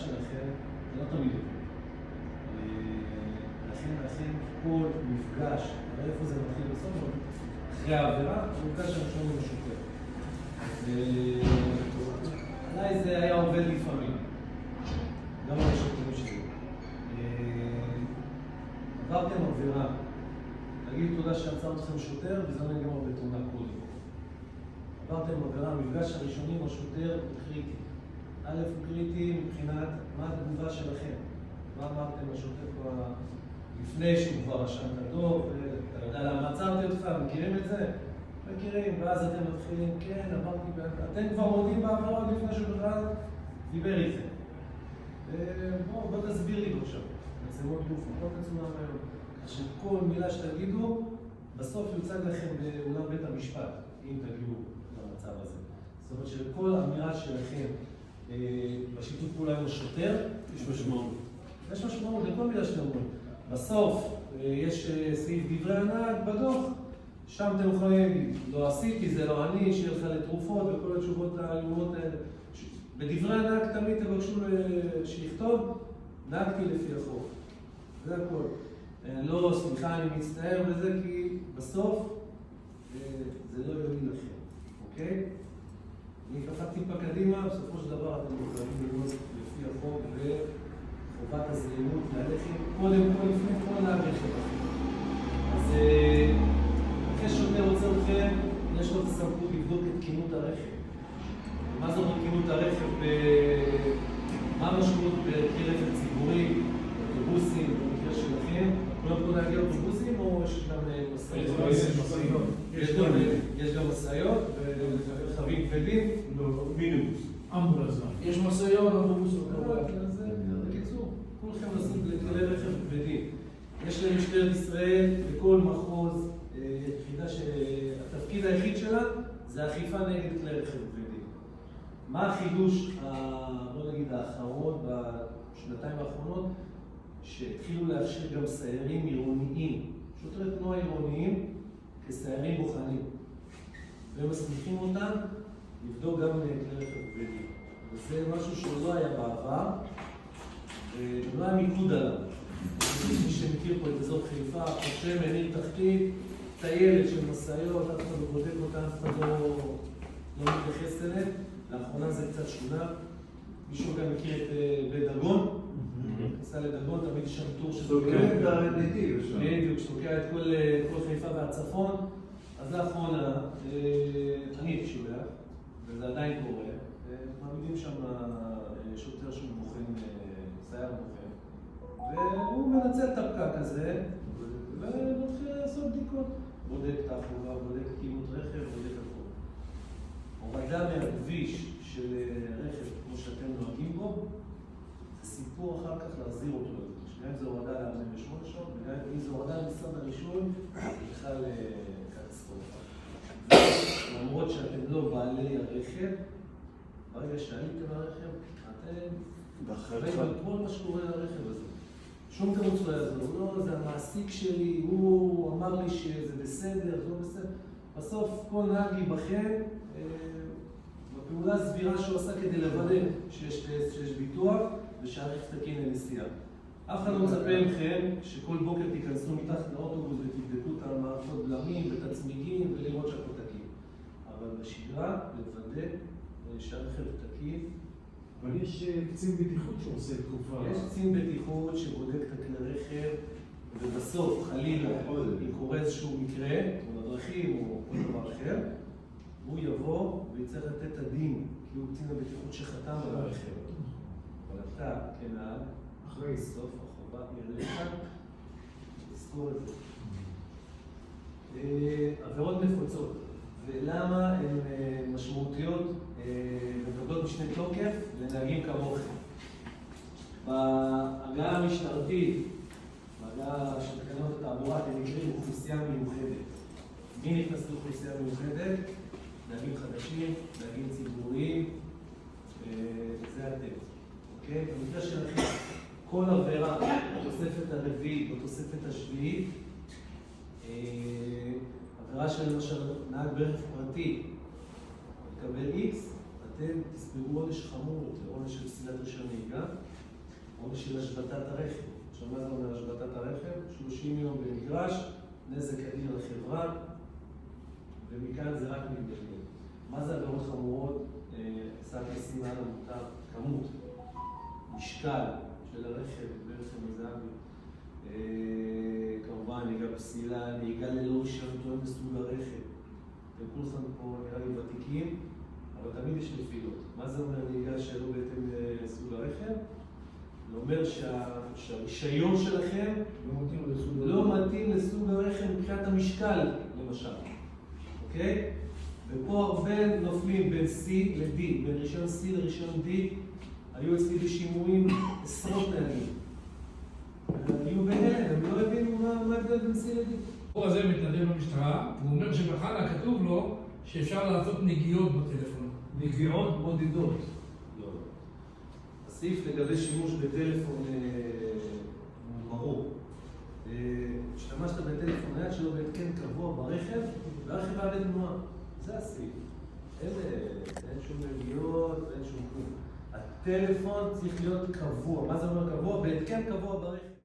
שלכם, זה לא תמיד עובד. לכן כל מפגש, אבל איפה זה מתחיל בסוף? אחרי העבירה, המפגש הראשון עם השוטר. אולי זה היה עובד לפעמים, גם על השוטרים שלי. עברתם עבירה, תגידו תודה שעצר אתכם שוטר, וזה לא נגמר בתאונה קודם. עברתם עבירה, המפגש הראשוני עם השוטר הוא קריטי. א' הוא קריטי מבחינת מה התגובה שלכם. מה אמרתם לשוטר כבר לפני שהוא כבר רשם את הדוח, ואתה יודע למה עצרתי אותך, מכירים את זה? מכירים, ואז אתם מתחילים, כן, עברתי, אתם כבר מודים בעבירה לפני שבכלל דיבר איתכם. בוא תסביר לי עכשיו, מצלמות גוף, לא תצאו מהמהיום. כך שכל מילה שתגידו, בסוף יוצג לכם באולם בית המשפט, אם תגיעו למצב הזה. זאת אומרת שכל אמירה שלכם בשיתוף פעולה עם השוטר, יש משמעות. יש משמעות לכל מילה שאתם אומרים. בסוף יש סעיף דברי הנהג בדוח, שם אתם יכולים להגיד, לא עשיתי, זה לא אני, שיהיה לך לתרופות וכל התשובות האלימות האלה. בדברי הנהג תמיד תבקשו שיכתוב, נהגתי לפי החוק. זה הכל. לא, סליחה, אני מצטער בזה, כי בסוף זה לא יועיל לכם, אוקיי? אני אקח טיפה קדימה, בסופו של דבר אתם יכולים ללמוד לפי החוק וחובת הזהירות להלכים, קודם כל לפני כל להגר שלכם. אז אחרי שוטר רוצה אתכם, יש לו את הסמכות לבדוק את תקינות הרכב. מה זאת תקינות הרכב? מה המשמעות בכלי רכב ציבורי, אוטובוסים, במקרה שלכם? כולם פה להגיע אוטובוסים או יש גם מסעיות? יש גם מסעיות ורכבים כבדים? לא, מיניבוס. אמבולנס. יש מסעיות, אוטובוסים. בקיצור, כולכם נוסעים לכלי רכב כבדים. יש למשטרת ישראל בכל מחוז יחידה שהתפקיד היחיד שלה זה אכיפה נגד כלי רכב כבדים. מה החידוש, בוא נגיד, האחרון בשנתיים האחרונות? שהתחילו לאפשר גם סיירים עירוניים, שוטרי תנועה עירוניים, כסיירים בוחנים. והם מסמיכים אותם לבדוק גם כלי רכב כבדים. וזה משהו שלא היה בעבר, ולא היה מיקוד עליו. מי שמכיר פה את אזור חיפה, חושב, מנהיר תחתית, טיילת של מסעיות, אף אחד לא בודק אותה, אף אחד לא מתייחס אליהם. לאחרונה זה קצת שונה. מישהו גם מכיר את בית דגון? כניסה לדגון, תמיד יש שם טור שתוקע את הנתיב. בדיוק, שתוקע את כל חיפה והצפון. אז לאחרונה, אני הייתי שולח, וזה עדיין קורה, מעמידים שם שוטר שהוא בוחן, סייר בוחן, והוא מנצל את הפקק הזה, ומתחיל לעשות בדיקות. בודק את האחורה, בודק תקינות רכב, בודק הכל. הורדה מהכביש של רכב, כמו שאתם נוהגים בו, זה סיפור אחר כך להחזיר אותו לכביש. גם אם זה הורדה ל-48 שעות, וגם אם זה הורדה למשרד הרישוי, זה בכלל קטסטרופה. למרות שאתם לא בעלי הרכב, ברגע שעליתם הרכב, אתם אחראים על כל מה שקורה לרכב הזה. שום תירוץ לא יעזור, לא, זה המעסיק שלי, הוא אמר לי שזה בסדר, זה לא בסדר. בסוף כל נהג ייבחן בפעולה סבירה שהוא עשה כדי לוודא שיש טסט, שיש ביטוח ושהרכב תקין לנסיעה. אף אחד לא מצפה מכם שכל בוקר תיכנסו מתחת לאוטובוס ותבדקו את המערכות בלמים ואת הצמיגים ולראות שהכל תקין. אבל בשגרה לוודא שהרכב תקין. אבל יש קצין בטיחות שעושה תקופה. יש קצין בטיחות שבודק את הכלי רכב, ובסוף, חלילה, אם קורה איזשהו מקרה, או בדרכים או כל דבר אחר, הוא יבוא ויצטרך לתת את הדין, כי הוא קצין הבטיחות שחתם על הרכב. אבל אתה, כנהג, אחרי סוף החובה יריך, תזכור את זה. עבירות נפוצות, ולמה הן משמעותיות ודרגות משנה תוקף לנהגים כמוכם. בהגעה המשטרתית, בהגעה של תקנות התעבורה, אתם נקראים אוכלוסייה מיוחדת. מי נכנס לאוכלוסייה מיוחדת? נהגים חדשים, נהגים ציבוריים, זה אתם. אוקיי? במקרה שלכם, כל עבירה בתוספת הרביעית, בתוספת השביעית, עבירה של למשל נהג ברכב פרטי, לקבל X, אתם תספגו עונש חמור יותר, עונש של פסילת רישיון נהיגה, או בשביל השבתת הרכב. עכשיו, מה זה אומר השבתת הרכב? 30 יום במגרש, נזק אדיר לחברה, ומכאן זה רק מתגלגל. מה זה עבירות חמורות? קצת לשים על המותר, כמות, משקל של הרכב, ברכב מזהבי. כמובן, נהיגה פסילה, נהיגה ללא רישיון תואם בסוג הרכב. אתם כולכם פה נראה לי ותיקים, אבל תמיד יש נפילות. מה זה אומר נהיגה שלא בהתאם לסוג הרכב? זה אומר שהרישיון שלכם לא מתאים לסוג הרכב מבחינת המשקל, למשל. אוקיי? ופה הרבה נופלים בין C ל-D, בין רישיון C לרישיון D. היו אצלי בשימועים עשרות נהגים. היו בהלם, הם לא הבינו מה ההבדל בין C ל-D. הבחור הזה מתנדב במשטרה, והוא אומר שבחנה כתוב לו שאפשר לעשות נגיעות בטלפון. נגיעות בודדות. לא. הסעיף לגבי שימוש בטלפון ברור. השתמשת בטלפון נייד שלו בהתקן קבוע ברכב, והרכב היה בתנועה. זה הסעיף. אין שום נגיעות, אין שום כלום. הטלפון צריך להיות קבוע. מה זה אומר קבוע? בהתקן קבוע ברכב.